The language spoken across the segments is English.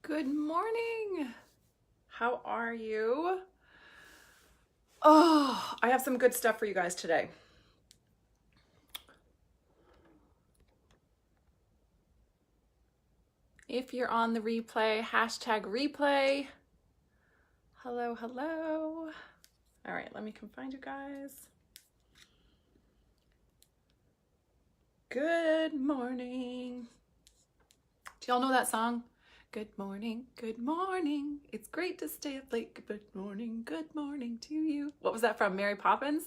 Good morning. How are you? Oh, I have some good stuff for you guys today. If you're on the replay, hashtag replay. Hello, hello. All right, let me come find you guys. Good morning. Do y'all know that song? Good morning, it's great to stay up late. Good morning to you. What was that from, Mary Poppins?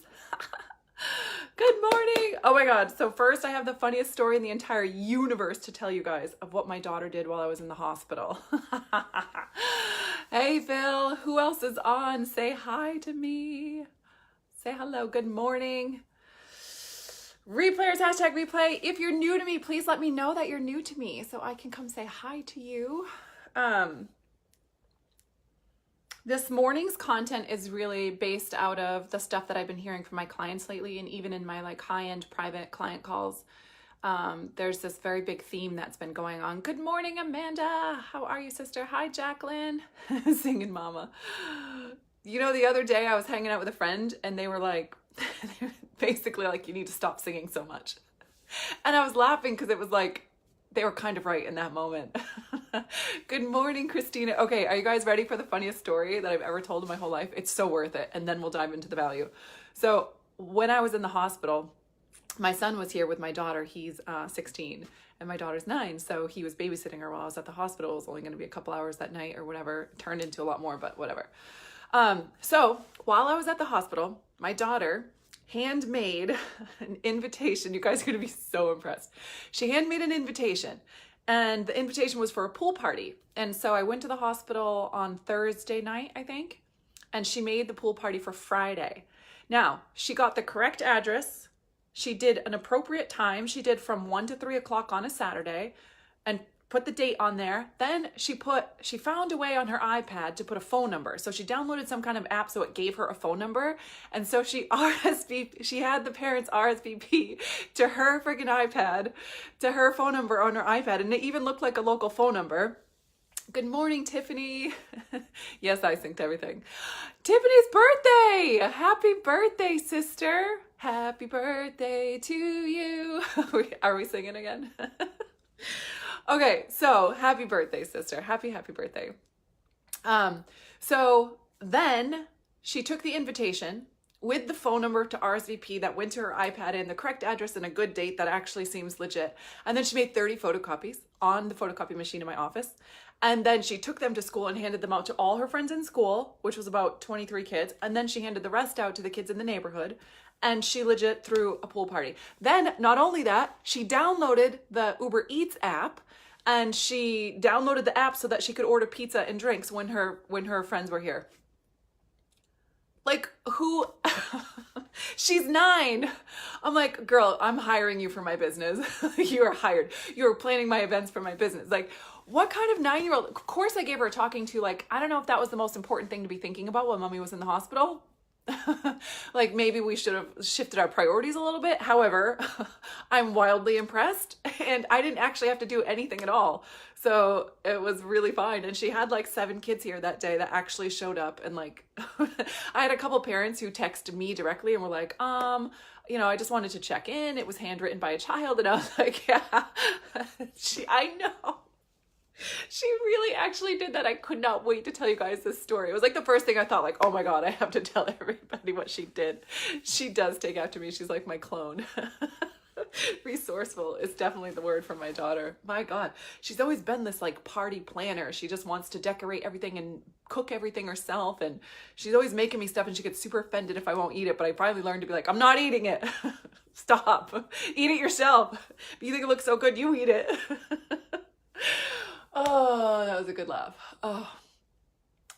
Good morning. Oh my God. So first I have the funniest story in the entire universe to tell you guys of what my daughter did while I was in the hospital. Hey Phil, who else is on? Say hi to me. Say hello. Good morning. Replayers, hashtag replay. If you're new to me, please let me know that you're new to me so I can come say hi to you. This morning's content is really based out of the stuff that I've been hearing from my clients lately, and even in my like high-end private client calls. There's this very big theme that's been going on. Good morning, Amanda. How are you, sister? Hi, Jacqueline. Singing mama. You know, the other day I was hanging out with a friend and they were like, basically like, you need to stop singing so much. And I was laughing because it was like, they were kind of right in that moment. Good morning, Christina. Okay, are you guys ready for the funniest story that I've ever told in my whole life? It's so worth it. And then we'll dive into the value. So when I was in the hospital, my son was here with my daughter. He's 16 and my daughter's 9. So he was babysitting her while I was at the hospital. It was only going to be a couple hours that night or whatever. It turned into a lot more, but whatever. So while I was at the hospital, my daughter handmade an invitation. You guys are going to be so impressed. She handmade an invitation, and the invitation was for a pool party. And so I went to the hospital on Thursday night, I think, and she made the pool party for Friday. Now, she got the correct address. She did an appropriate time. She did from 1 to 3 o'clock on a Saturday and put the date on there. Then she found a way on her iPad to put a phone number. So she downloaded some kind of app so it gave her a phone number. And so she had the parents RSVP to her freaking iPad, to her phone number on her iPad. And it even looked like a local phone number. Good morning, Tiffany. Yes, I synced everything. Tiffany's birthday. Happy birthday, sister. Happy birthday to you. Are we singing again? Okay, so happy birthday, sister. Happy birthday. So then she took the invitation with the phone number to RSVP that went to her iPad and the correct address and a good date that actually seems legit. And then she made 30 photocopies on the photocopy machine in my office. And then she took them to school and handed them out to all her friends in school, which was about 23 kids. And then she handed the rest out to the kids in the neighborhood. And she legit threw a pool party. Then, not only that, she downloaded the Uber Eats app, and she downloaded the app so that she could order pizza and drinks when her friends were here. Like, who? She's 9. I'm like, girl, I'm hiring you for my business. You are hired. You're planning my events for my business. Like, what kind of 9-year-old? Of course I gave her a talking to. Like, I don't know if that was the most important thing to be thinking about while mommy was in the hospital. Like, maybe we should have shifted our priorities a little bit. However, I'm wildly impressed, and I didn't actually have to do anything at all. So it was really fine. And she had like 7 kids here that day that actually showed up. And like, I had a couple parents who texted me directly and were like, you know, I just wanted to check in. It was handwritten by a child. And I was like, yeah, I know. She really actually did that. I could not wait to tell you guys this story. It was like the first thing I thought, like, oh my God, I have to tell everybody what she did. She does take after me. She's like my clone. Resourceful is definitely the word for my daughter. My God, she's always been this like party planner. She just wants to decorate everything and cook everything herself. And she's always making me stuff, and she gets super offended if I won't eat it. But I finally learned to be like, I'm not eating it. Stop. Eat it yourself. If you think it looks so good, you eat it. Oh, that was a good laugh. Oh.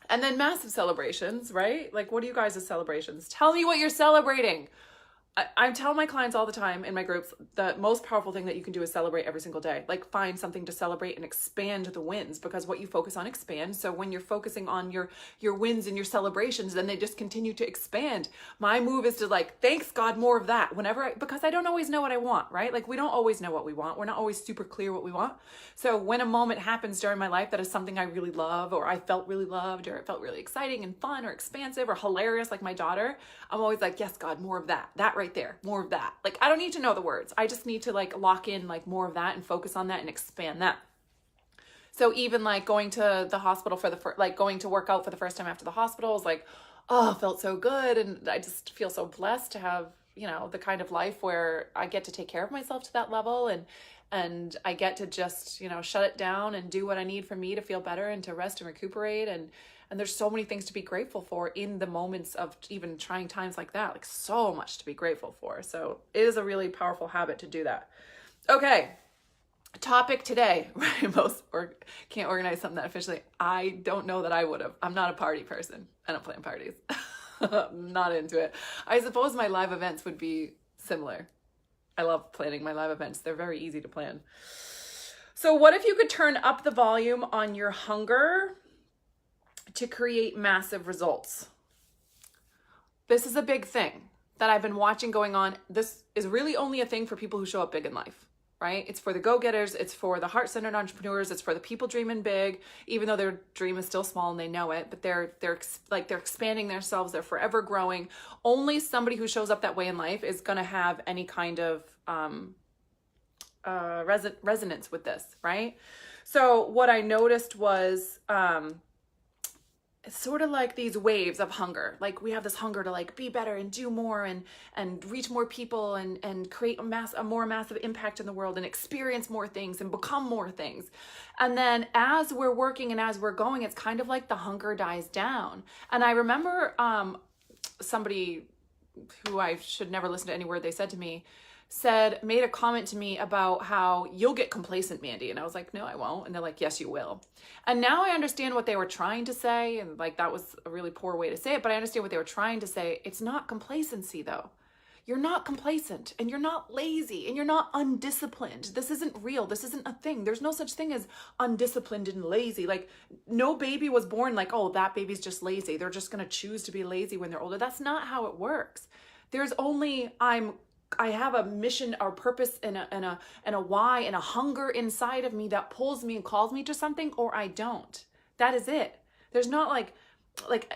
And then massive celebrations, right? Like, what are you guys' celebrations? Tell me what you're celebrating. I tell my clients all the time in my groups, the most powerful thing that you can do is celebrate every single day. Like find something to celebrate and expand the wins, because what you focus on expands. So when you're focusing on your wins and your celebrations, then they just continue to expand. My move is to like, thanks God, more of that because I don't always know what I want, right? Like we don't always know what we want. We're not always super clear what we want. So when a moment happens during my life that is something I really love, or I felt really loved, or it felt really exciting and fun or expansive or hilarious, like my daughter, I'm always like, yes, God, more of that right there, more of that. Like, I don't need to know the words. I just need to like lock in like more of that and focus on that and expand that. So even like going to the hospital going to work out for the first time after the hospital is like, oh, felt so good. And I just feel so blessed to have, the kind of life where I get to take care of myself to that level, and I get to just, shut it down and do what I need for me to feel better and to rest and recuperate. And there's so many things to be grateful for in the moments of even trying times like that, like so much to be grateful for. So it is a really powerful habit to do that. Okay. Topic today, right? Can't organize something that efficiently. I don't know that I would have. I'm not a party person. I don't plan parties. I'm not into it. I suppose my live events would be similar. I love planning my live events. They're very easy to plan. So what if you could turn up the volume on your hunger to create massive results? This is a big thing that I've been watching going on. This is really only a thing for people who show up big in life, right? It's for the go-getters. It's for the heart-centered entrepreneurs. It's for the people dreaming big, even though their dream is still small and they know it, but they're expanding themselves. They're forever growing. Only somebody who shows up that way in life is going to have any kind of resonance with this, right? So what I noticed was, it's sort of like these waves of hunger. Like we have this hunger to like be better and do more and reach more people and create a more massive impact in the world and experience more things and become more things. And then as we're working and as we're going, it's kind of like the hunger dies down. And I remember somebody who I should never listen to any word they said to me, made a comment to me about how you'll get complacent, Mandy. And I was like, no, I won't. And they're like, yes, you will. And now I understand what they were trying to say. And like, that was a really poor way to say it, but I understand what they were trying to say. It's not complacency though. You're not complacent and you're not lazy and you're not undisciplined. This isn't real. This isn't a thing. There's no such thing as undisciplined and lazy. Like no baby was born like, oh, that baby's just lazy. They're just going to choose to be lazy when they're older. That's not how it works. There's only, I have a mission or purpose and a why and a hunger inside of me that pulls me and calls me to something, or I don't. That is it. There's not like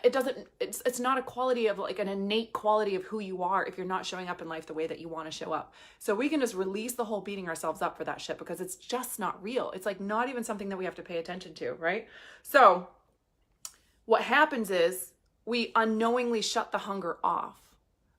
it's not a quality of like an innate quality of who you are if you're not showing up in life the way that you want to show up. So we can just release the whole beating ourselves up for that shit because it's just not real. It's like not even something that we have to pay attention to, right? So what happens is we unknowingly shut the hunger off.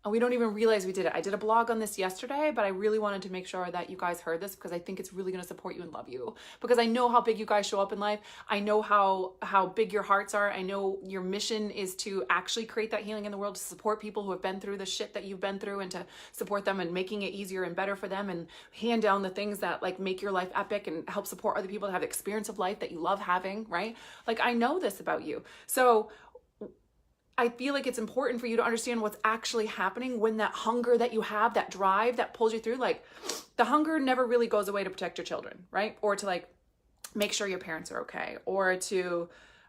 And we don't even realize we did it. I did a blog on this yesterday, but I really wanted to make sure that you guys heard this because I think it's really going to support you and love you. Because I know how big you guys show up in life. I know how big your hearts are. I know your mission is to actually create that healing in the world, to support people who have been through the shit that you've been through and to support them and making it easier and better for them and hand down the things that like make your life epic and help support other people to have the experience of life that you love having, right? Like I know this about you. So I feel like it's important for you to understand what's actually happening when that hunger that you have, that drive that pulls you through, like the hunger never really goes away to protect your children, right? Or to like make sure your parents are okay, or to,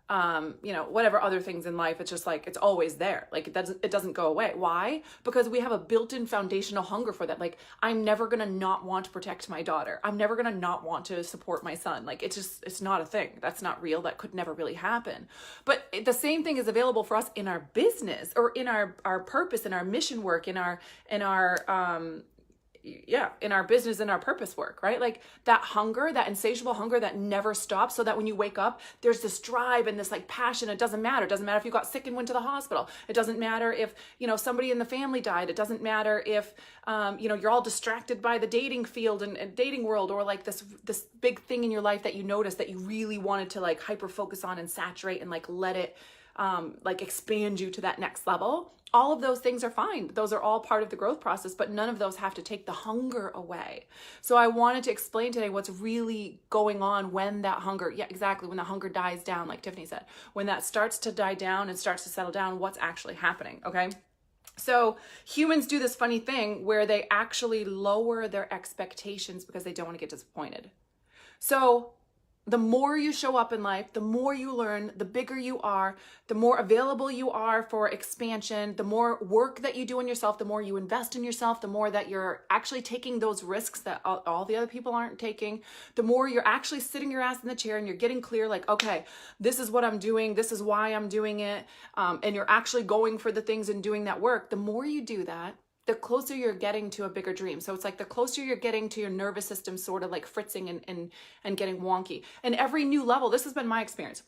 whatever other things in life. It's just like, it's always there. Like it doesn't go away. Why? Because we have a built-in foundational hunger for that. Like I'm never going to not want to protect my daughter. I'm never going to not want to support my son. Like it's not a thing. That's not real. That could never really happen. But the same thing is available for us in our business or in our purpose, in our mission work, in our business and our purpose work, right? Like that hunger, that insatiable hunger that never stops, so that when you wake up, there's this drive and this like passion. It doesn't matter. It doesn't matter if you got sick and went to the hospital. It doesn't matter if, somebody in the family died. It doesn't matter if, you're all distracted by the dating field and dating world, or like this big thing in your life that you noticed that you really wanted to like hyper focus on and saturate and like let it like expand you to that next level. All of those things are fine. Those are all part of the growth process, but none of those have to take the hunger away. So I wanted to explain today what's really going on when that hunger, when the hunger dies down, like Tiffany said, when that starts to die down and starts to settle down, what's actually happening, okay? So humans do this funny thing where they actually lower their expectations because they don't want to get disappointed. So the more you show up in life, the more you learn, the bigger you are, the more available you are for expansion, the more work that you do on yourself, the more you invest in yourself, the more that you're actually taking those risks that all the other people aren't taking, the more you're actually sitting your ass in the chair and you're getting clear, like, okay, this is what I'm doing, this is why I'm doing it, and you're actually going for the things and doing that work. The more you do that, the closer you're getting to a bigger dream. So it's like the closer you're getting to your nervous system sort of like fritzing and getting wonky. And every new level, this has been my experience,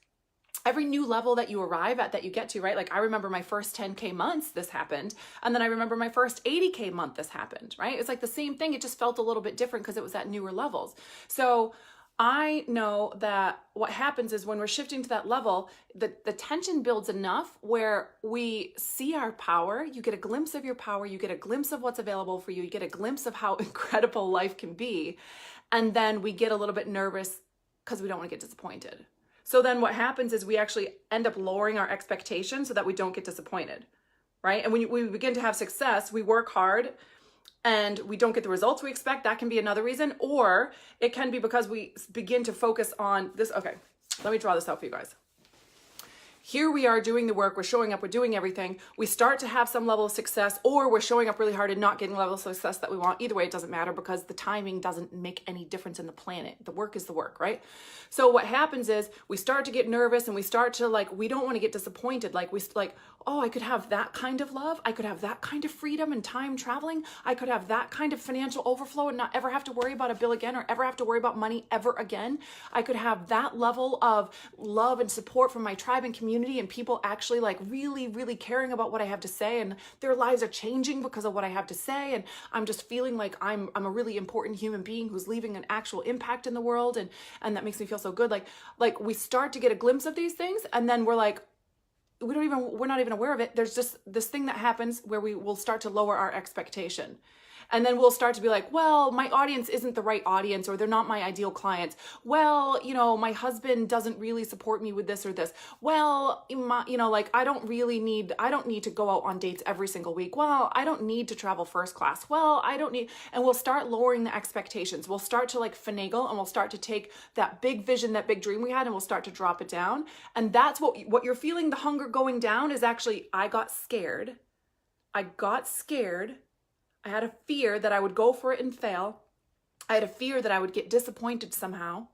every new level that you arrive at, that you get to, right? Like I remember my first 10K months, this happened. And then I remember my first 80K month, this happened, right? It's like the same thing. It just felt a little bit different because it was at newer levels. So I know that what happens is when we're shifting to that level, the tension builds enough where we see our power. You get a glimpse of your power. You get a glimpse of what's available for you. You get a glimpse of how incredible life can be. And then we get a little bit nervous because we don't want to get disappointed. So then what happens is we actually end up lowering our expectations so that we don't get disappointed, right? And when we begin to have success, we work hard and we don't get the results we expect. That can be another reason, or it can be because we begin to focus on this. Okay, let me draw this out for you guys. Here we are doing the work, we're showing up, we're doing everything. We start to have some level of success, or we're showing up really hard and not getting the level of success that we want. Either way, it doesn't matter because the timing doesn't make any difference in the planet. The work is the work, right? So what happens is we start to get nervous and we start to we don't want to get disappointed. Oh, I could have that kind of love. I could have that kind of freedom and time traveling. I could have that kind of financial overflow and not ever have to worry about a bill again or ever have to worry about money ever again. I could have that level of love and support from my tribe and community and people actually really, really caring about what I have to say and their lives are changing because of what I have to say. And I'm just feeling like I'm a really important human being who's leaving an actual impact in the world. And that makes me feel so good. Like we start to get a glimpse of these things and then we're like, we're not even aware of it. There's just this thing that happens where we will start to lower our expectation. And then we'll start to be like, well, my audience isn't the right audience, or they're not my ideal clients. Well, my husband doesn't really support me with this or this. Well, I don't need to go out on dates every single week. Well, I don't need to travel first class. Well, I don't need, and we'll start lowering the expectations. We'll start to finagle and we'll start to take that big vision, that big dream we had, and we'll start to drop it down. And that's what you're feeling, the hunger going down is actually, I got scared. I had a fear that I would go for it and fail. I had a fear that I would get disappointed somehow.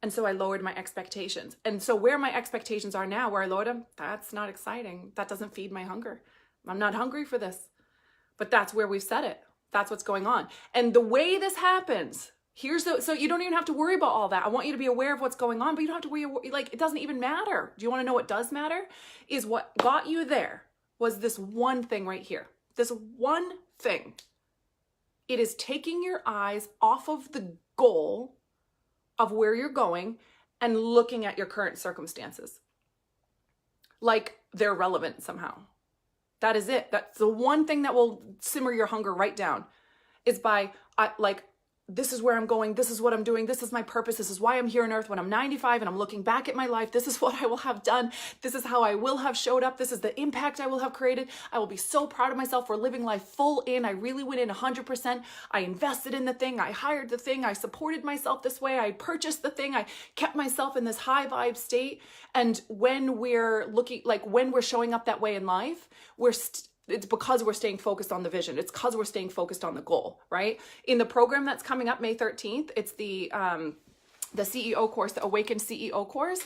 And so I lowered my expectations. And so where my expectations are now, where I lowered them, that's not exciting. That doesn't feed my hunger. I'm not hungry for this. But that's where we've set it. That's what's going on. And the way this happens, so you don't even have to worry about all that. I want you to be aware of what's going on, but you don't have to worry, it doesn't even matter. Do you want to know what does matter? Is what got you there was this one thing right here. This one thing. It is taking your eyes off of the goal of where you're going and looking at your current circumstances. Like they're relevant somehow. That is it. That's the one thing that will simmer your hunger right down is by this is where I'm going. This is what I'm doing. This is my purpose. This is why I'm here on earth when I'm 95 and I'm looking back at my life. This is what I will have done. This is how I will have showed up. This is the impact I will have created. I will be so proud of myself for living life full in. I really went in 100%. I invested in the thing. I hired the thing. I supported myself this way. I purchased the thing. I kept myself in this high vibe state. And when we're when we're showing up that way in life, it's because we're staying focused on the vision. It's because we're staying focused on the goal, right? In the program that's coming up May 13th, it's the CEO course, the Awakened CEO course.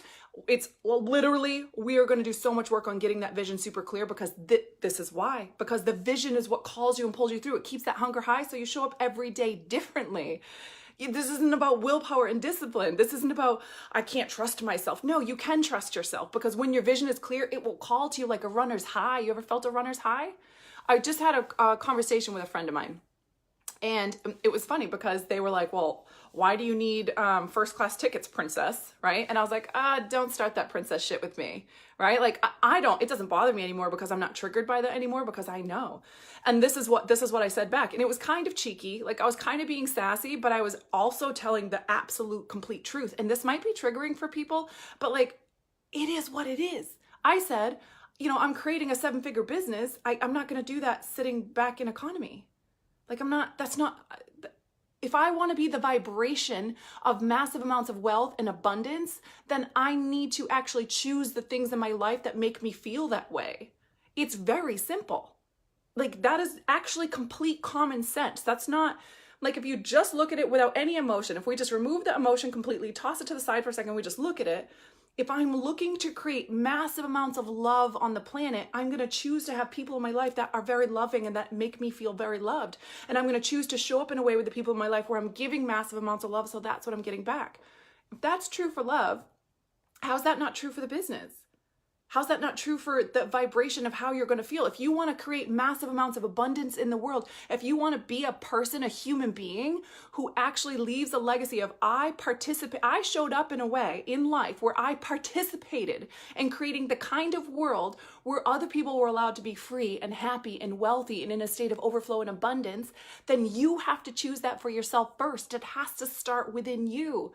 It's literally, we are going to do so much work on getting that vision super clear because this is why. Because the vision is what calls you and pulls you through. It keeps that hunger high so you show up every day differently. This isn't about willpower and discipline. This isn't about, I can't trust myself. No, you can trust yourself because when your vision is clear, it will call to you like a runner's high. You ever felt a runner's high? I just had a conversation with a friend of mine. And it was funny because they were like, well, why do you need first class tickets, princess? Right? And I was like, don't start that princess shit with me. Right? It doesn't bother me anymore because I'm not triggered by that anymore because I know. And this is what I said back. And it was kind of cheeky. I was kind of being sassy, but I was also telling the absolute complete truth. And this might be triggering for people, but it is what it is. I said, I'm creating a 7-figure business. I'm not going to do that sitting back in economy. Like if I want to be the vibration of massive amounts of wealth and abundance, then I need to actually choose the things in my life that make me feel that way. It's very simple. Like, that is actually complete common sense. That's not like, if you just look at it without any emotion, if we just remove the emotion completely, toss it to the side for a second, we just look at it. If I'm looking to create massive amounts of love on the planet, I'm going to choose to have people in my life that are very loving and that make me feel very loved. And I'm going to choose to show up in a way with the people in my life where I'm giving massive amounts of love, so that's what I'm getting back. If that's true for love, how's that not true for the business? How's that not true for the vibration of how you're going to feel? If you want to create massive amounts of abundance in the world, if you want to be a person, a human being who actually leaves a legacy of I showed up in a way in life where I participated in creating the kind of world where other people were allowed to be free and happy and wealthy and in a state of overflow and abundance, then you have to choose that for yourself first. It has to start within you.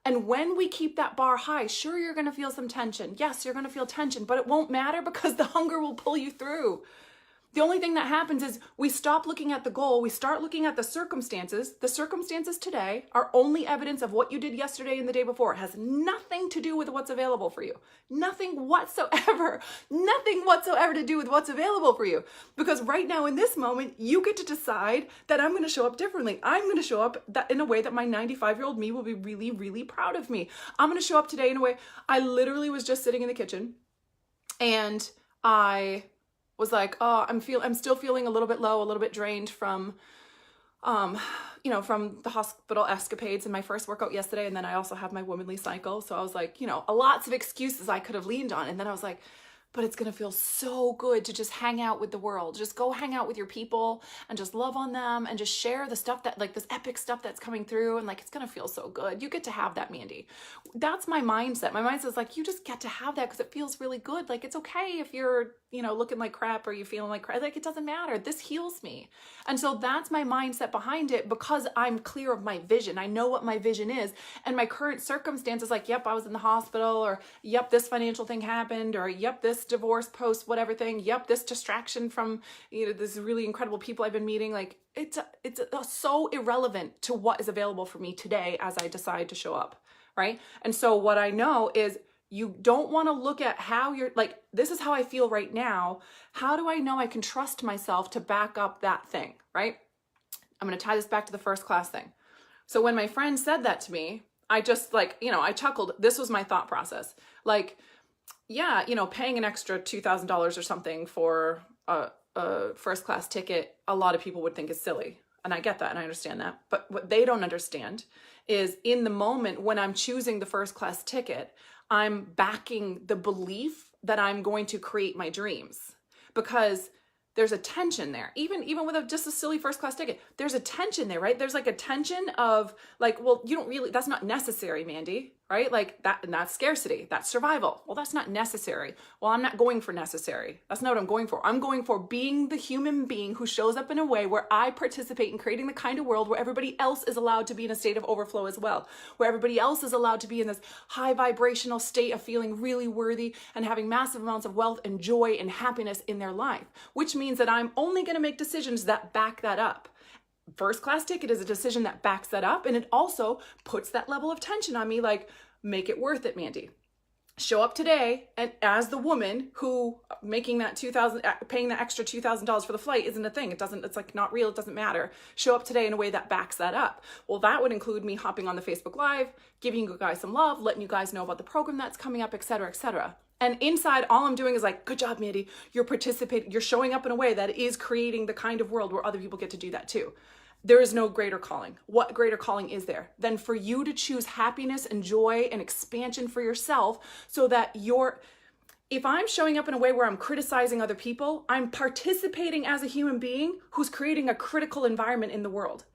And when we keep that bar high, sure, you're going to feel some tension. Yes, you're going to feel tension, but it won't matter because the hunger will pull you through. The only thing that happens is we stop looking at the goal. We start looking at the circumstances. The circumstances today are only evidence of what you did yesterday and the day before. It has nothing to do with what's available for you. Nothing whatsoever. Nothing whatsoever to do with what's available for you. Because right now in this moment, you get to decide that I'm going to show up differently. I'm going to show up in a way that my 95-year-old me will be really, really proud of me. I'm going to show up today in a way. I literally was just sitting in the kitchen and I was like, oh, I'm still feeling a little bit low, a little bit drained from, from the hospital escapades in my first workout yesterday. And then I also have my womanly cycle. So I was like, lots of excuses I could have leaned on. And then I was like, but it's going to feel so good to just hang out with the world. Just go hang out with your people and just love on them and just share the stuff that, like, this epic stuff that's coming through. And like, it's going to feel so good. You get to have that, Mandy. That's my mindset. My mindset is like, you just get to have that because it feels really good. Like, it's okay if you're, looking like crap or you feeling like crap. Like, it doesn't matter. This heals me. And so that's my mindset behind it because I'm clear of my vision. I know what my vision is. And my current circumstances, like, yep, I was in the hospital, or yep, this financial thing happened, or yep, this divorce post, whatever thing, yep, this distraction from, this really incredible people I've been meeting. Like, it's so irrelevant to what is available for me today as I decide to show up, right? And so what I know is you don't want to look at how you're like, this is how I feel right now. How do I know I can trust myself to back up that thing, right? I'm going to tie this back to the first class thing. So when my friend said that to me, I just I chuckled. This was my thought process. Like, yeah, paying an extra $2,000 or something for a first class ticket, a lot of people would think is silly. And I get that and I understand that. But what they don't understand is in the moment when I'm choosing the first class ticket, I'm backing the belief that I'm going to create my dreams, because there's a tension there. Even with just a silly first class ticket, there's a tension there, right? There's like a tension of like, well, you don't really, that's not necessary, Mandy, right? Like that, and that's scarcity, that's survival. Well, that's not necessary. Well, I'm not going for necessary. That's not what I'm going for. I'm going for being the human being who shows up in a way where I participate in creating the kind of world where everybody else is allowed to be in a state of overflow as well, where everybody else is allowed to be in this high vibrational state of feeling really worthy and having massive amounts of wealth and joy and happiness in their life, which means that I'm only going to make decisions that back that up. First class ticket is a decision that backs that up, and it also puts that level of tension on me, like, make it worth it, Mandy. Show up today, and as the woman who making that paying the extra $2,000 for the flight isn't a thing. It's like not real. It doesn't matter. Show up today in a way that backs that up. Well, that would include me hopping on the Facebook Live, giving you guys some love, letting you guys know about the program that's coming up, et cetera, et cetera. And inside, all I'm doing is like, good job, Mandy. You're participating. You're showing up in a way that is creating the kind of world where other people get to do that too. There is no greater calling. What greater calling is there than for you to choose happiness and joy and expansion for yourself, so that if I'm showing up in a way where I'm criticizing other people, I'm participating as a human being who's creating a critical environment in the world.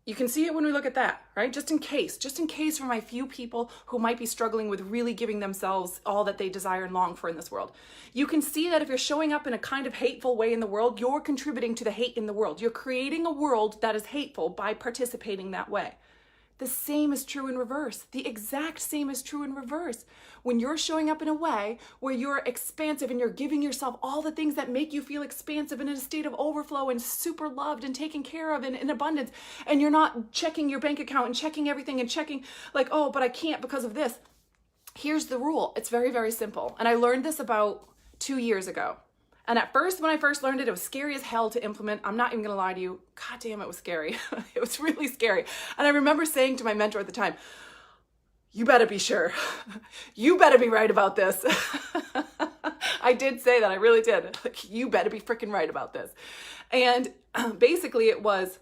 You can see it when we look at that, right? Just in case for my few people who might be struggling with really giving themselves all that they desire and long for in this world. You can see that if you're showing up in a kind of hateful way in the world, you're contributing to the hate in the world. You're creating a world that is hateful by participating that way. The same is true in reverse. The exact same is true in reverse. When you're showing up in a way where you're expansive and you're giving yourself all the things that make you feel expansive and in a state of overflow and super loved and taken care of and in abundance, and you're not checking your bank account and checking everything and checking like, oh, but I can't because of this. Here's the rule. It's very, very simple. And I learned this about 2 years ago. And at first, when I first learned it, it was scary as hell to implement. I'm not even gonna lie to you. God damn, it was scary. It was really scary. And I remember saying to my mentor at the time, you better be sure. You better be right about this. I did say that, I really did. Like, you better be freaking right about this. And basically it was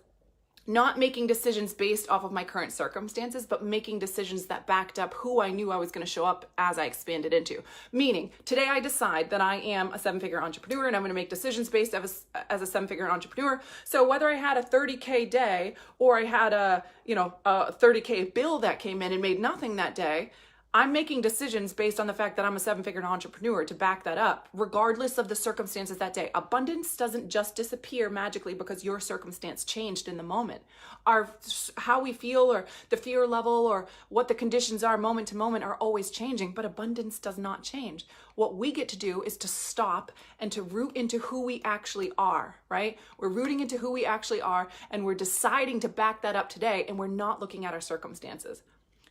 not making decisions based off of my current circumstances, but making decisions that backed up who I knew I was going to show up as I expanded into. Meaning, today I decide that I am a 7-figure entrepreneur and I'm going to make decisions based as a 7-figure entrepreneur. So whether I had a 30K day or I had a 30K bill that came in and made nothing that day, I'm making decisions based on the fact that I'm a 7-figure entrepreneur to back that up, regardless of the circumstances that day. Abundance doesn't just disappear magically because your circumstance changed in the moment. How we feel or the fear level or what the conditions are moment to moment are always changing, but abundance does not change. What we get to do is to stop and to root into who we actually are, right? We're rooting into who we actually are and we're deciding to back that up today, and we're not looking at our circumstances.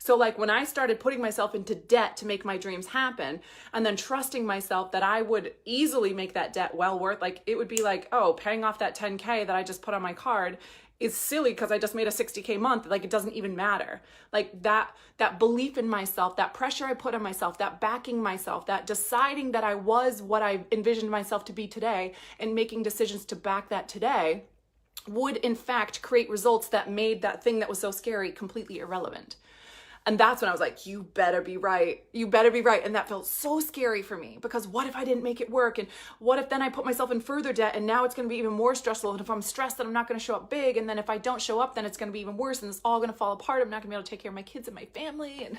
So like when I started putting myself into debt to make my dreams happen and then trusting myself that I would easily make that debt well worth, like it would be like, oh, paying off that 10K that I just put on my card is silly because I just made a 60K month. Like it doesn't even matter. Like that belief in myself, that pressure I put on myself, that backing myself, that deciding that I was what I envisioned myself to be today and making decisions to back that today would in fact create results that made that thing that was so scary completely irrelevant. And that's when I was like, you better be right. You better be right. And that felt so scary for me because what if I didn't make it work? And what if then I put myself in further debt and now it's going to be even more stressful? And if I'm stressed, then I'm not going to show up big. And then if I don't show up, then it's going to be even worse. And it's all going to fall apart. I'm not going to be able to take care of my kids and my family and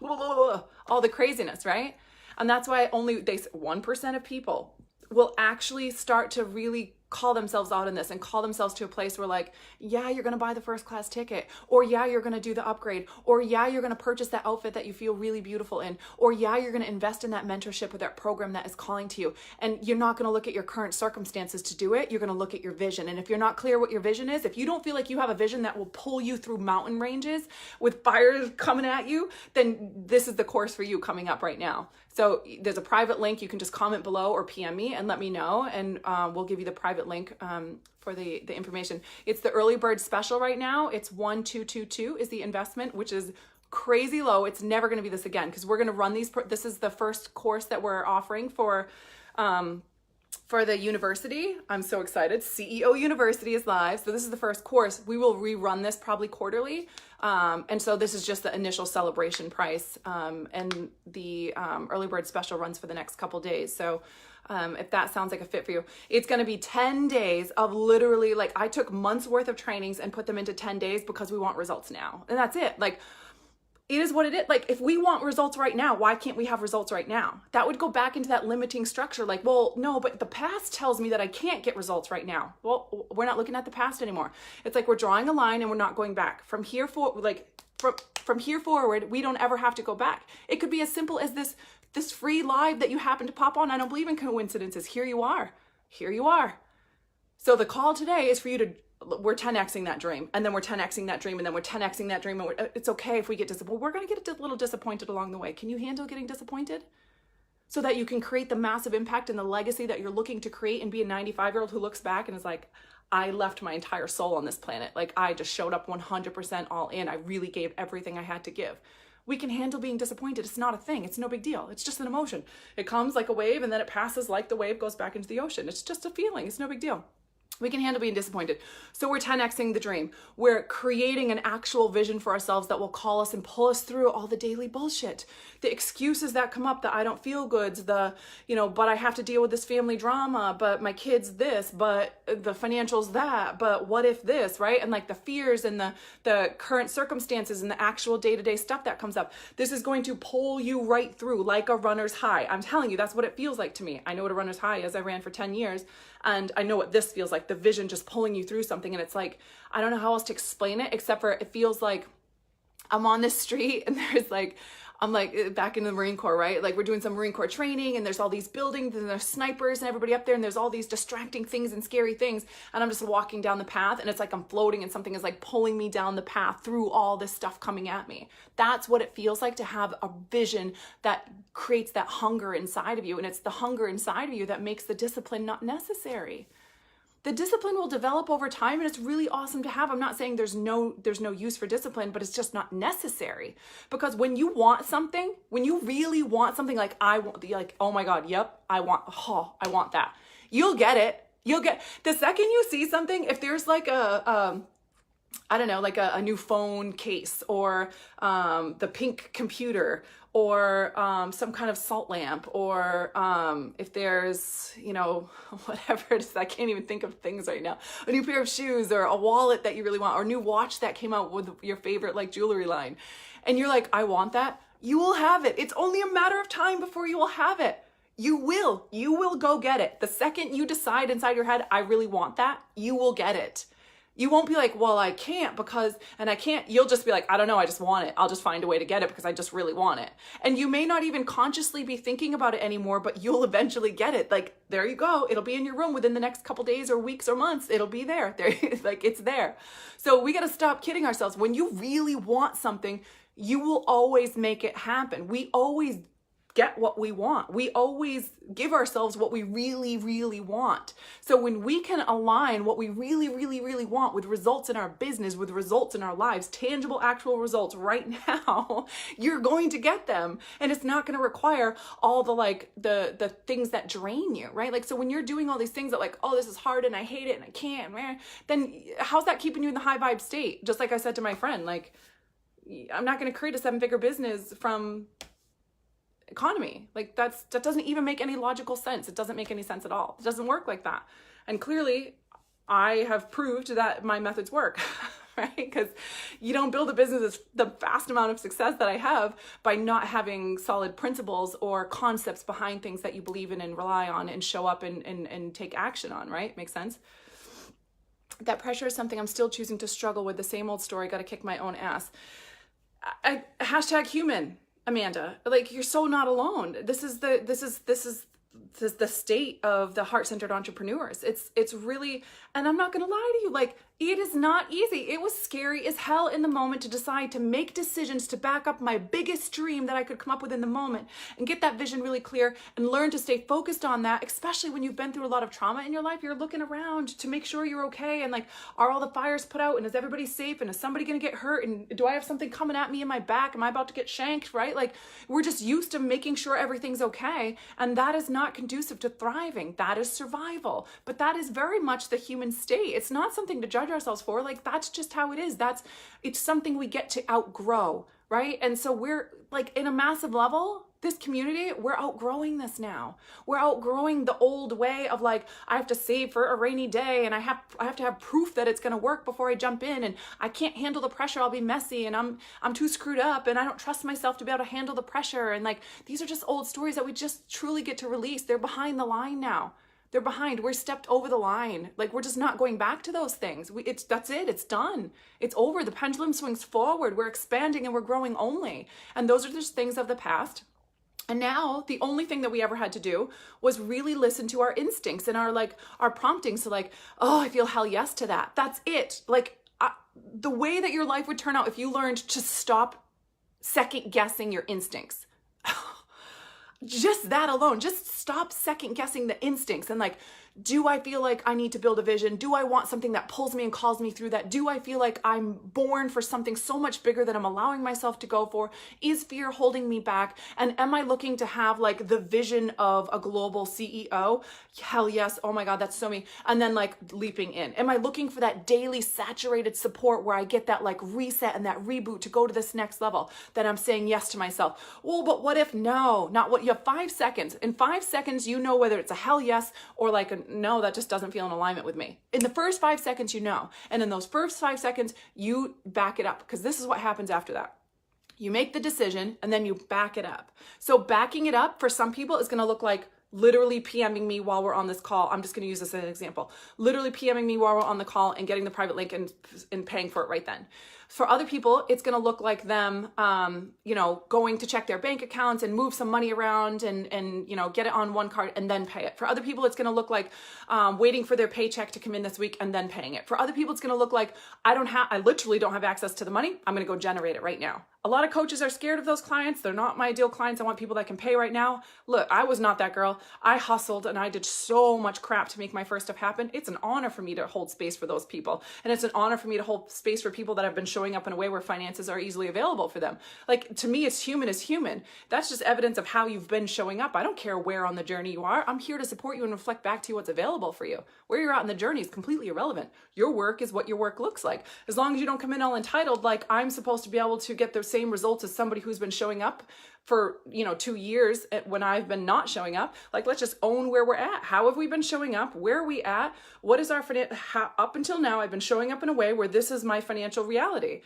all the craziness, right? And that's why they say 1% of people will actually start to really call themselves out in this and call themselves to a place where like, yeah, you're going to buy the first class ticket, or yeah, you're going to do the upgrade, or yeah, you're going to purchase that outfit that you feel really beautiful in, or yeah, you're going to invest in that mentorship or that program that is calling to you. And you're not going to look at your current circumstances to do it. You're going to look at your vision. And if you're not clear what your vision is, if you don't feel like you have a vision that will pull you through mountain ranges with fires coming at you, then this is the course for you coming up right now. So there's a private link. You can just comment below or PM me and let me know. And we'll give you the private link for the information. It's the early bird special right now. It's 1222 is the investment, which is crazy low. It's never going to be this again because we're going to run these. This is the first course that we're offering for the university. I'm so excited. CEO University is live. So this is the first course. We will rerun this probably quarterly. And so this is just the initial celebration price. And the early bird special runs for the next couple days. So if that sounds like a fit for you, it's going to be 10 days of literally like I took months worth of trainings and put them into 10 days because we want results now. And that's it. Like, it is what it is. Like, if we want results right now, why can't we have results right now? That would go back into that limiting structure. Like, well, no, but the past tells me that I can't get results right now. Well, we're not looking at the past anymore. It's like we're drawing a line and we're not going back. From here forward, we don't ever have to go back. It could be as simple as this free live that you happen to pop on. I don't believe in coincidences. Here you are. Here you are. So the call today is for you to, we're 10xing that dream, and then we're 10xing that dream, and then we're 10xing that dream. And it's okay if we get disappointed. We're going to get a little disappointed along the way. Can you handle getting disappointed? So that you can create the massive impact and the legacy that you're looking to create and be a 95-year-old who looks back and is like, I left my entire soul on this planet. Like, I just showed up 100% all in. I really gave everything I had to give. We can handle being disappointed. It's not a thing. It's no big deal. It's just an emotion. It comes like a wave and then it passes like the wave goes back into the ocean. It's just a feeling. It's no big deal. We can handle being disappointed. So we're 10xing the dream. We're creating an actual vision for ourselves that will call us and pull us through all the daily bullshit. The excuses that come up, that I don't feel goods, but I have to deal with this family drama, but my kids this, but the financials that, but what if this, right? And like the fears and the current circumstances and the actual day-to-day stuff that comes up. This is going to pull you right through like a runner's high. I'm telling you, that's what it feels like to me. I know what a runner's high is. I ran for 10 years. And I know what this feels like, the vision just pulling you through something. And it's like, I don't know how else to explain it, except for it feels like I'm on this street and there's like, I'm like back in the Marine Corps, right? Like we're doing some Marine Corps training and there's all these buildings and there's snipers and everybody up there and there's all these distracting things and scary things. And I'm just walking down the path and it's like I'm floating and something is like pulling me down the path through all this stuff coming at me. That's what it feels like to have a vision that creates that hunger inside of you. And it's the hunger inside of you that makes the discipline not necessary. The discipline will develop over time and it's really awesome to have. I'm not saying there's no use for discipline, but it's just not necessary. Because when you want something, when you really want something, like oh my God, yep, I want that. You'll get it. The second you see something, if there's like I don't know, like a new phone case or the pink computer or some kind of salt lamp or if there's, you know, whatever it is, I can't even think of things right now, a new pair of shoes or a wallet that you really want or a new watch that came out with your favorite like jewelry line. And you're like, I want that. You will have it. It's only a matter of time before you will have it. You will go get it. The second you decide inside your head, I really want that, you will get it. You won't be like, well, I can't because, and I can't, you'll just be like, I don't know, I just want it. I'll just find a way to get it because I just really want it. And you may not even consciously be thinking about it anymore, but you'll eventually get it. Like, there you go. It'll be in your room within the next couple days or weeks or months. It'll be there. Like, it's there. So we got to stop kidding ourselves. When you really want something, you will always make it happen. We always get what we want. We always give ourselves what we really, really want. So when we can align what we really, really, really want with results in our business, with results in our lives, tangible, actual results right now, you're going to get them. And it's not going to require all the things that drain you, right? Like, so when you're doing all these things that like, oh, this is hard and I hate it and I can't, then how's that keeping you in the high vibe state? Just like I said to my friend, like, I'm not going to create a 7-figure business from economy. Like that doesn't even make any logical sense. It doesn't make any sense at all. It doesn't work like that. And clearly I have proved that my methods work, right? Because you don't build a business as the vast amount of success that I have by not having solid principles or concepts behind things that you believe in and rely on and show up and take action on, right? Makes sense? That pressure is something I'm still choosing to struggle with. The same old story, got to kick my own ass. Hashtag human. Amanda, like, you're so not alone. This is the state of the heart-centered entrepreneurs. It's really, and I'm not going to lie to you, like, it is not easy. It was scary as hell in the moment to decide to make decisions to back up my biggest dream that I could come up with in the moment and get that vision really clear and learn to stay focused on that, especially when you've been through a lot of trauma in your life. You're looking around to make sure you're okay and like, are all the fires put out and is everybody safe and is somebody going to get hurt and do I have something coming at me in my back? Am I about to get shanked, right? Like, we're just used to making sure everything's okay, and that is not conducive to thriving. That is survival, but that is very much the human state. It's not something to judge ourselves for. Like, that's just how it is. It's something we get to outgrow, right? And so we're like, in a massive level, this community, we're outgrowing this now. We're outgrowing the old way of like, I have to save for a rainy day and I have to have proof that it's going to work before I jump in, and I can't handle the pressure. I'll be messy and I'm too screwed up and I don't trust myself to be able to handle the pressure. And like, these are just old stories that we just truly get to release. They're behind the line now. They're behind. We're stepped over the line. Like, we're just not going back to those things. That's it. It's done. It's over. The pendulum swings forward. We're expanding and we're growing only. And those are just things of the past. And now the only thing that we ever had to do was really listen to our instincts and our promptings to like, oh, I feel hell yes to that. That's it. Like, the way that your life would turn out if you learned to stop second guessing your instincts. Just that alone, just stop second guessing the instincts and like, do I feel like I need to build a vision? Do I want something that pulls me and calls me through that? Do I feel like I'm born for something so much bigger that I'm allowing myself to go for? Is fear holding me back? And am I looking to have like the vision of a global CEO? Hell yes. Oh my God, that's so me. And then like leaping in. Am I looking for that daily saturated support where I get that like reset and that reboot to go to this next level? Then I'm saying yes to myself. Well, but what if no? Not what you have 5 seconds. In 5 seconds, you know whether it's a hell yes or like a no, that just doesn't feel in alignment with me. In the first 5 seconds, you know. And in those first 5 seconds, you back it up, because this is what happens after that. You make the decision and then you back it up. So backing it up for some people is going to look like literally PMing me while we're on this call. I'm just going to use this as an example. Literally PMing me while we're on the call and getting the private link and paying for it right then. For other people, it's going to look like them, going to check their bank accounts and move some money around and get it on one card and then pay it. For other people, it's going to look like waiting for their paycheck to come in this week and then paying it. For other people, it's going to look like I literally don't have access to the money. I'm going to go generate it right now. A lot of coaches are scared of those clients. They're not my ideal clients. I want people that can pay right now. Look, I was not that girl. I hustled and I did so much crap to make my first stuff happen. It's an honor for me to hold space for those people. And it's an honor for me to hold space for people that have been showing up in a way where finances are easily available for them. Like, to me, it's human is human. That's just evidence of how you've been showing up. I don't care where on the journey you are. I'm here to support you and reflect back to you what's available for you. Where you're at in the journey is completely irrelevant. Your work is what your work looks like. As long as you don't come in all entitled, like I'm supposed to be able to get the same results as somebody who's been showing up for 2 years when I've been not showing up. Like, let's just own where we're at. How have we been showing up? Where are we at? What is our up until now? I've been showing up in a way where this is my financial reality.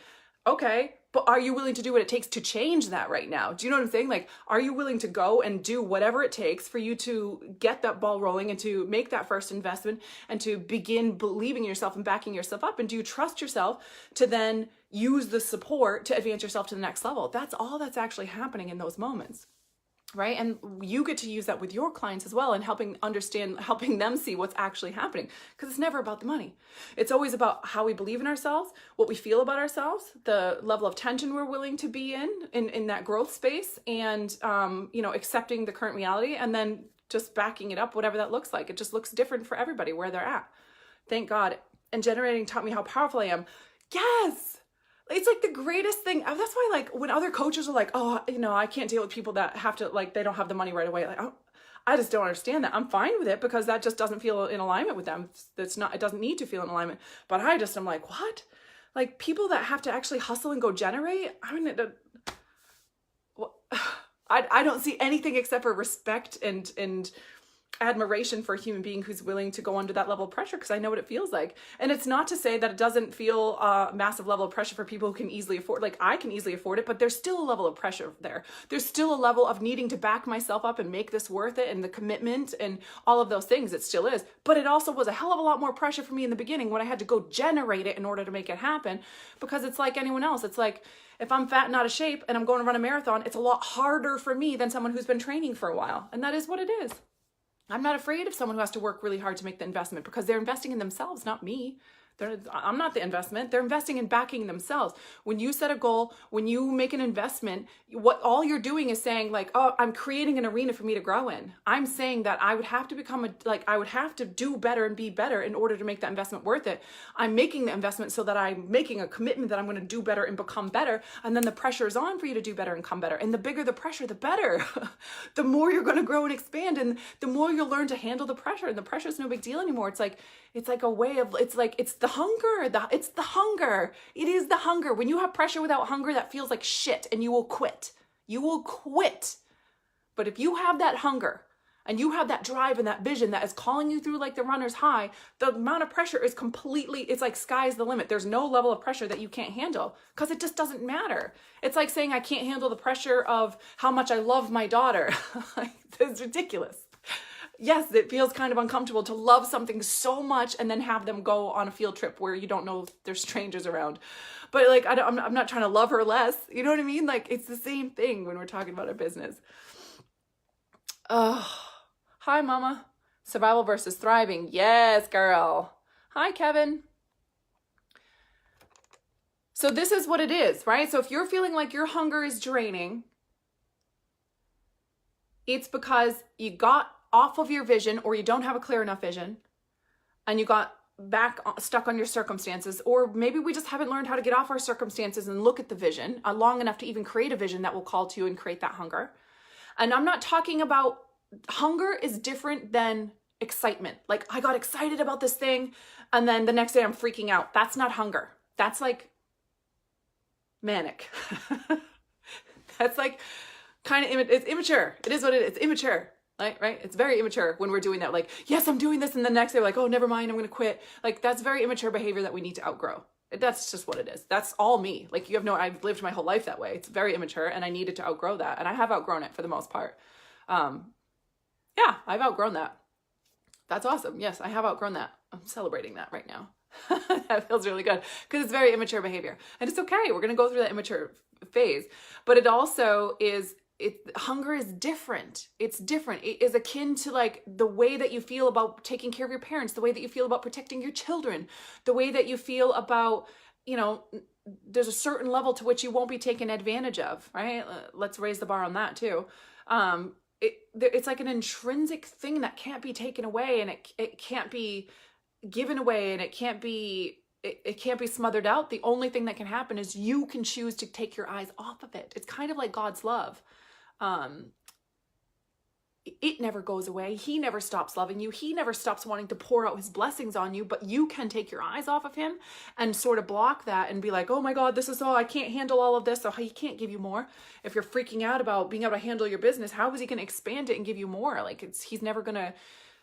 Okay, but are you willing to do what it takes to change that right now? Do you know what I'm saying? Like, are you willing to go and do whatever it takes for you to get that ball rolling and to make that first investment and to begin believing in yourself and backing yourself up? And do you trust yourself to then use the support to advance yourself to the next level? That's all that's actually happening in those moments. Right? And you get to use that with your clients as well and helping them see what's actually happening, because it's never about the money. It's always about how we believe in ourselves, what we feel about ourselves, the level of tension we're willing to be in that growth space, and, accepting the current reality and then just backing it up, whatever that looks like. It just looks different for everybody where they're at. Thank God. And generating taught me how powerful I am. Yes. It's like the greatest thing. That's why, like, when other coaches are like, oh, I can't deal with people that have to, like, they don't have the money right away. Like, I just don't understand that. I'm fine with it because that just doesn't feel in alignment with them. It doesn't need to feel in alignment. But I'm like, what? Like, people that have to actually hustle and go generate, I don't see anything except for respect and admiration for a human being who's willing to go under that level of pressure, because I know what it feels like. And it's not to say that it doesn't feel a massive level of pressure for people who can easily afford, like I can easily afford it, but there's still a level of pressure there. There's still a level of needing to back myself up and make this worth it, and the commitment and all of those things. It still is. But it also was a hell of a lot more pressure for me in the beginning when I had to go generate it in order to make it happen, because it's like anyone else. It's like, if I'm fat and out of shape and I'm going to run a marathon, it's a lot harder for me than someone who's been training for a while. And that is what it is. I'm not afraid of someone who has to work really hard to make the investment, because they're investing in themselves, not me. I'm not the investment. They're investing in backing themselves. When you set a goal, when you make an investment, all you're doing is saying, like, oh, I'm creating an arena for me to grow in. I'm saying that I would have to I would have to do better and be better in order to make that investment worth it. I'm making the investment so that I'm making a commitment that I'm going to do better and become better. And then the pressure is on for you to do better and come better. And the bigger the pressure, the better. The more you're going to grow and expand, and the more you'll learn to handle the pressure. And the pressure is no big deal anymore. It's like a way of, it's the hunger. It's the hunger. It is the hunger. When you have pressure without hunger, that feels like shit, and you will quit. You will quit. But if you have that hunger and you have that drive and that vision that is calling you through like the runner's high, the amount of pressure is it's like sky's the limit. There's no level of pressure that you can't handle, because it just doesn't matter. It's like saying I can't handle the pressure of how much I love my daughter. Like, it's ridiculous. Yes, it feels kind of uncomfortable to love something so much and then have them go on a field trip where you don't know there's strangers around. But like, I'm not trying to love her less. You know what I mean? Like, it's the same thing when we're talking about a business. Oh, hi, Mama. Survival versus thriving. Yes, girl. Hi, Kevin. So this is what it is, right? So if you're feeling like your hunger is draining, it's because you got off of your vision, or you don't have a clear enough vision, and you got stuck on your circumstances, or maybe we just haven't learned how to get off our circumstances and look at the vision long enough to even create a vision that will call to you and create that hunger. And I'm not talking about, hunger is different than excitement. Like, I got excited about this thing and then the next day I'm freaking out. That's not hunger. That's like manic. That's like kind of, it's immature. It is what it is. It's immature. Like, right? It's very immature when we're doing that. Like, yes, I'm doing this. And the next day, we're like, oh, never mind, I'm going to quit. Like, that's very immature behavior that we need to outgrow. That's just what it is. That's all me. Like, I've lived my whole life that way. It's very immature, and I needed to outgrow that. And I have outgrown it for the most part. Yeah, I've outgrown that. That's awesome. Yes, I have outgrown that. I'm celebrating that right now. That feels really good because it's very immature behavior. And it's okay. We're going to go through that immature phase. But it also is, hunger is different. It's different. It is akin to like the way that you feel about taking care of your parents, the way that you feel about protecting your children, the way that you feel about, there's a certain level to which you won't be taken advantage of, right? Let's raise the bar on that too. It's like an intrinsic thing that can't be taken away, and it can't be given away, and it can't be smothered out. The only thing that can happen is you can choose to take your eyes off of it. It's kind of like God's love. It never goes away. He never stops loving you. He never stops wanting to pour out his blessings on you, but you can take your eyes off of him and sort of block that and be like, oh my God, this is all, I can't handle all of this. So he can't give you more. If you're freaking out about being able to handle your business, how is he going to expand it and give you more? Like he's never going to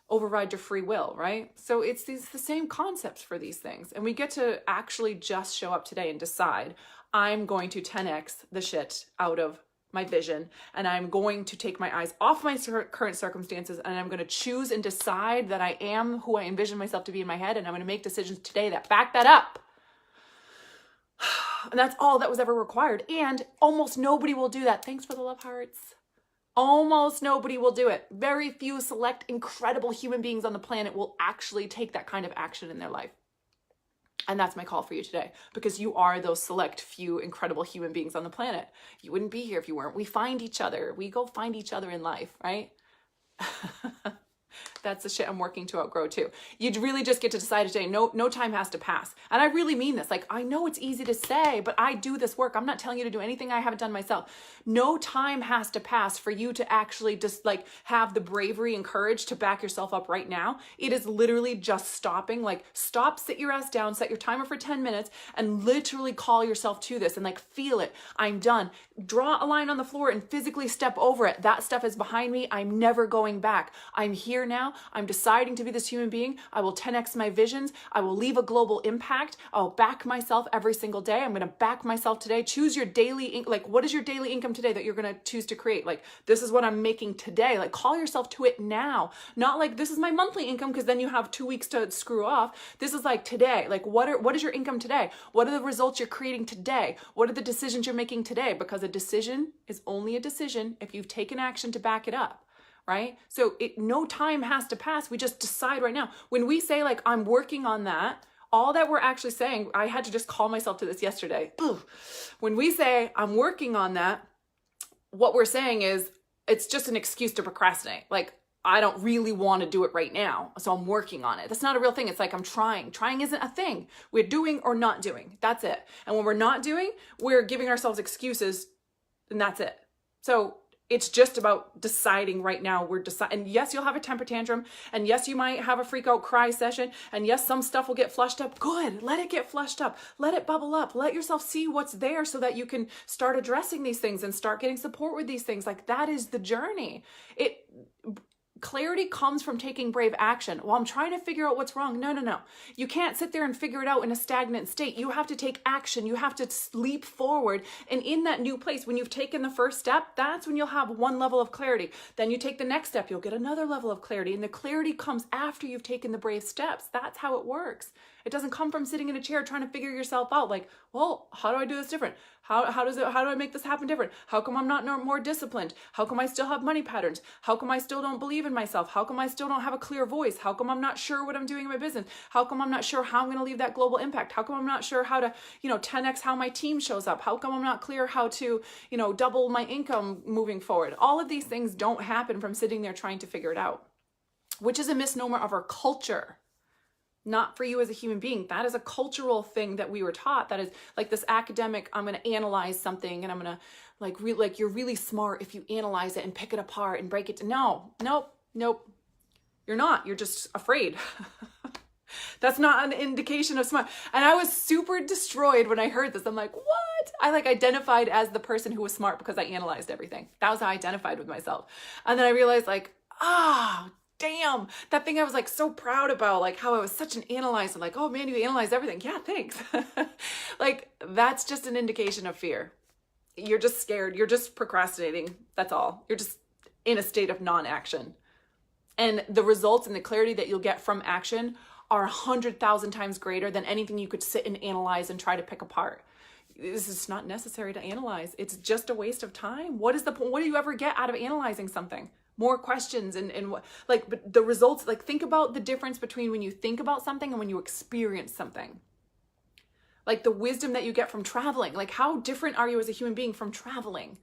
override your free will, right? So it's the same concepts for these things. And we get to actually just show up today and decide, I'm going to 10x the shit out of my vision, and I'm going to take my eyes off my current circumstances, and I'm going to choose and decide that I am who I envision myself to be in my head, and I'm going to make decisions today that back that up. And that's all that was ever required. And almost nobody will do that. Thanks for the love hearts. Almost nobody will do it. Very few select incredible human beings on the planet will actually take that kind of action in their life. And that's my call for you today, because you are those select few incredible human beings on the planet. You wouldn't be here if you weren't. We find each other. We go find each other in life, right? That's the shit I'm working to outgrow too. You'd really just get to decide today, no time has to pass. And I really mean this. Like, I know it's easy to say, but I do this work. I'm not telling you to do anything I haven't done myself. No time has to pass for you to actually just like have the bravery and courage to back yourself up right now. It is literally just stopping, like stop, sit your ass down, set your timer for 10 minutes and literally call yourself to this and like feel it. I'm done. Draw a line on the floor and physically step over it. That stuff is behind me. I'm never going back. I'm here now. I'm deciding to be this human being. I will 10x my visions. I will leave a global impact. I'll back myself every single day. I'm going to back myself today. Choose your daily, like what is your daily income today that you're going to choose to create? Like, this is what I'm making today. Like, call yourself to it now. Not like this is my monthly income, because then you have 2 weeks to screw off. This is like today. Like, what is your income today? What are the results you're creating today? What are the decisions you're making today? Because a decision is only a decision if you've taken action to back it up. Right? So no time has to pass. We just decide right now. When we say like, I'm working on that, all that we're actually saying, I had to just call myself to this yesterday. Ugh. When we say I'm working on that, what we're saying is it's just an excuse to procrastinate. Like, I don't really want to do it right now, so I'm working on it. That's not a real thing. It's like I'm trying. Trying isn't a thing. We're doing or not doing. That's it. And when we're not doing, we're giving ourselves excuses, and that's it. So it's just about deciding right now. We're deciding. And yes, you'll have a temper tantrum. And yes, you might have a freak out cry session. And yes, some stuff will get flushed up. Good. Let it get flushed up. Let it bubble up. Let yourself see what's there so that you can start addressing these things and start getting support with these things. Like, that is the journey. Clarity comes from taking brave action. Well, I'm trying to figure out what's wrong. No. You can't sit there and figure it out in a stagnant state. You have to take action. You have to leap forward. And in that new place, when you've taken the first step, that's when you'll have one level of clarity. Then you take the next step, you'll get another level of clarity. And the clarity comes after you've taken the brave steps. That's how it works. It doesn't come from sitting in a chair trying to figure yourself out. Like, well, how do I do this different? How do I make this happen different? How come I'm not more disciplined? How come I still have money patterns? How come I still don't believe in myself? How come I still don't have a clear voice? How come I'm not sure what I'm doing in my business? How come I'm not sure how I'm going to leave that global impact? How come I'm not sure how to, 10x how my team shows up? How come I'm not clear how to, double my income moving forward? All of these things don't happen from sitting there trying to figure it out, which is a misnomer of our culture. Not for you as a human being. That is a cultural thing that we were taught. That is like this academic, I'm going to analyze something and I'm going to like you're really smart if you analyze it and pick it apart and break it. Nope. You're not. You're just afraid. That's not an indication of smart. And I was super destroyed when I heard this. I'm like, what? I identified as the person who was smart because I analyzed everything. That was how I identified with myself. And then I realized damn, that thing I was so proud about, how I was such an analyzer, oh man, you analyze everything. Yeah, thanks. That's just an indication of fear. You're just scared. You're just procrastinating. That's all. You're just in a state of non-action. And the results and the clarity that you'll get from action are 100,000 times greater than anything you could sit and analyze and try to pick apart. This is not necessary to analyze. It's just a waste of time. What is the point? What do you ever get out of analyzing something? More questions and what, like, but the results, like, think about the difference between when you think about something and when you experience something. Like the wisdom that you get from traveling. Like, how different are you as a human being from traveling?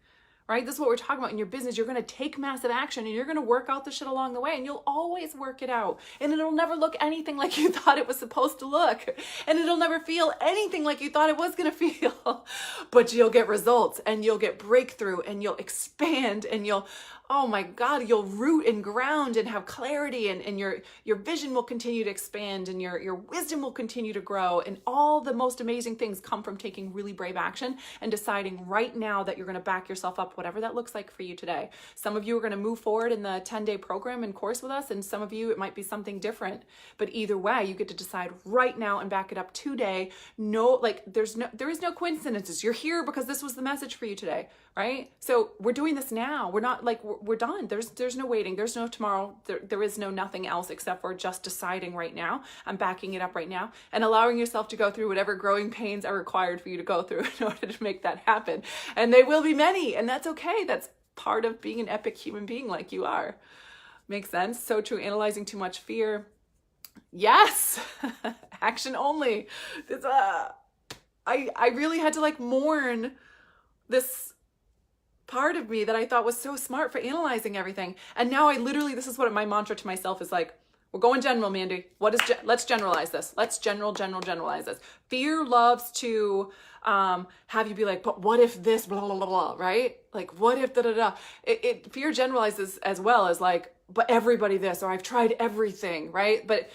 Right? This is what we're talking about in your business. You're going to take massive action and you're going to work out the shit along the way, and you'll always work it out. And it'll never look anything like you thought it was supposed to look. And it'll never feel anything like you thought it was going to feel. But you'll get results and you'll get breakthrough and you'll expand and you'll, oh my God, you'll root and ground and have clarity, and your vision will continue to expand, and your wisdom will continue to grow. And all the most amazing things come from taking really brave action and deciding right now that you're going to back yourself up, whatever that looks like for you today. Some of you are going to move forward in the 10-day program and course with us, and some of you, it might be something different. But either way, you get to decide right now and back it up today. No, like there is no coincidences. You're here because this was the message for you today, right? So we're doing this now. We're not like, we're done. There's no waiting. There's no tomorrow. There is no nothing else except for just deciding right now. I'm backing it up right now and allowing yourself to go through whatever growing pains are required for you to go through in order to make that happen. And they will be many, and that's okay. That's part of being an epic human being like you are. Makes sense? So true. Analyzing too much fear. Yes. Action only. This, I really had to like mourn this part of me that I thought was so smart for analyzing everything. And now I literally, this is what my mantra to myself is like, we're going general, Mandy. Let's generalize this. Let's generalize this. Fear loves to have you be like, but what if this, blah, blah, blah, blah, right? Like, what if da, da, da. Fear generalizes as well as like, but everybody this, or I've tried everything, right? But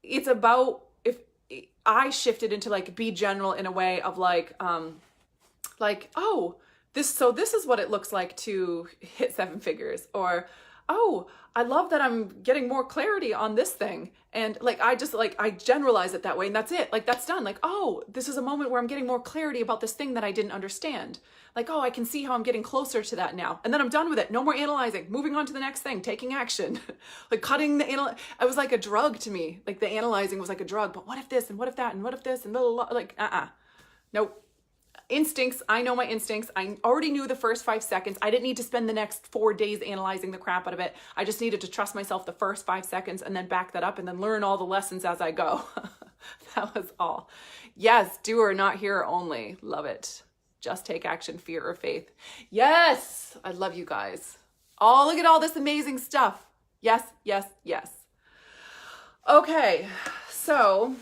it's about, if I shifted into like, be general in a way of like, oh, this is what it looks like to hit 7 figures, or, oh, I love that I'm getting more clarity on this thing. And like, I generalize it that way and that's it. Like, that's done. Like, oh, this is a moment where I'm getting more clarity about this thing that I didn't understand. Like, oh, I can see how I'm getting closer to that now. And then I'm done with it. No more analyzing, moving on to the next thing, taking action, like cutting the it was like a drug to me. Like the analyzing was like a drug, but what if this and what if that and what if this and blah, blah, blah. Like, nope. Instincts. I know my instincts. I already knew the first 5 seconds. I didn't need to spend the next 4 days analyzing the crap out of it. I just needed to trust myself the first 5 seconds and then back that up and then learn all the lessons as I go. That was all. Yes, doer, not hero only. Love it. Just take action, fear or faith. Yes, I love you guys. Oh, look at all this amazing stuff. Yes, yes, yes. Okay, so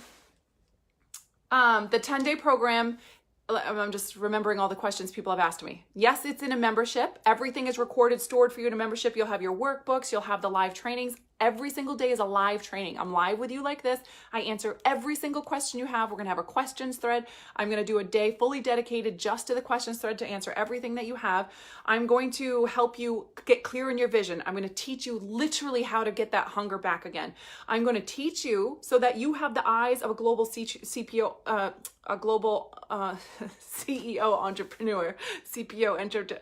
the 10-day program, I'm just remembering all the questions people have asked me. Yes, it's in a membership. Everything is recorded, stored for you in a membership. You'll have your workbooks. You'll have the live trainings. Every single day is a live training. I'm live with you like this. I answer every single question you have. We're going to have a questions thread. I'm going to do a day fully dedicated just to the questions thread to answer everything that you have. I'm going to help you get clear in your vision. I'm going to teach you literally how to get that hunger back again. I'm going to teach you so that you have the eyes of a global CPO, a global CEO entrepreneur, CPO entrepreneur.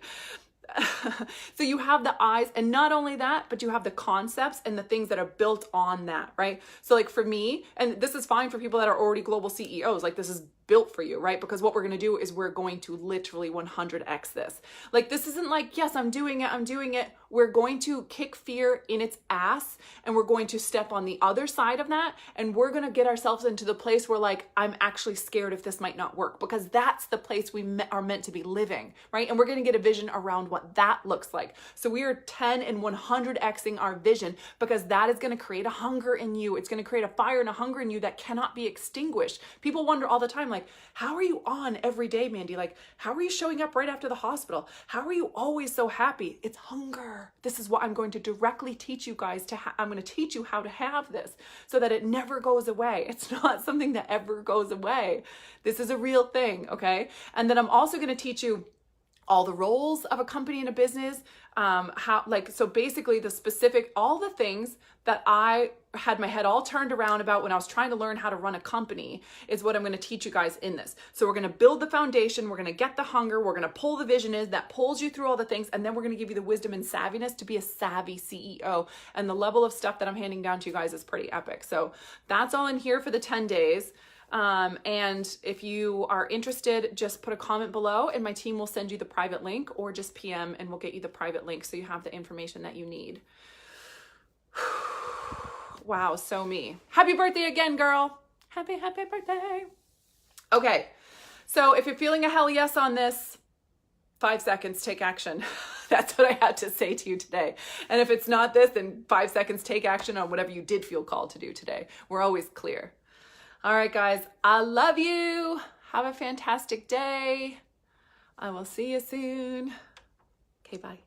So you have the eyes, and not only that, but you have the concepts and the things that are built on that, right? So like for me, and this is fine for people that are already global CEOs, like this is built for you, right? Because what we're going to do is we're going to literally 100x this. Like, this isn't like, yes, I'm doing it. We're going to kick fear in its ass, and we're going to step on the other side of that. And we're going to get ourselves into the place where like, I'm actually scared if this might not work, because that's the place we are meant to be living, right? And we're going to get a vision around what that looks like. So we are 10 and 100xing our vision, because that is going to create a hunger in you. It's going to create a fire and a hunger in you that cannot be extinguished. People wonder all the time, like, how are you on every day, Mandy? Like, how are you showing up right after the hospital? How are you always so happy? It's hunger. This is what I'm going to directly teach you guys to I'm going to teach you how to have this so that it never goes away. It's not something that ever goes away. This is a real thing, okay? And then I'm also going to teach you all the roles of a company and a business, so basically the specific, all the things that I had my head all turned around about when I was trying to learn how to run a company is what I'm going to teach you guys in this. So we're going to build the foundation. We're going to get the hunger. We're going to pull the vision in that pulls you through all the things. And then we're going to give you the wisdom and savviness to be a savvy CEO. And the level of stuff that I'm handing down to you guys is pretty epic. So that's all in here for the 10 days. And if you are interested, just put a comment below and my team will send you the private link, or just PM and we'll get you the private link so you have the information that you need. Wow, so me. Happy birthday again, girl. Happy birthday. Okay, so if you're feeling a hell yes on this, 5 seconds, take action. That's what I had to say to you today. And if it's not this, then 5 seconds, take action on whatever you did feel called to do today. We're always clear. All right, guys, I love you. Have a fantastic day. I will see you soon. Okay, bye.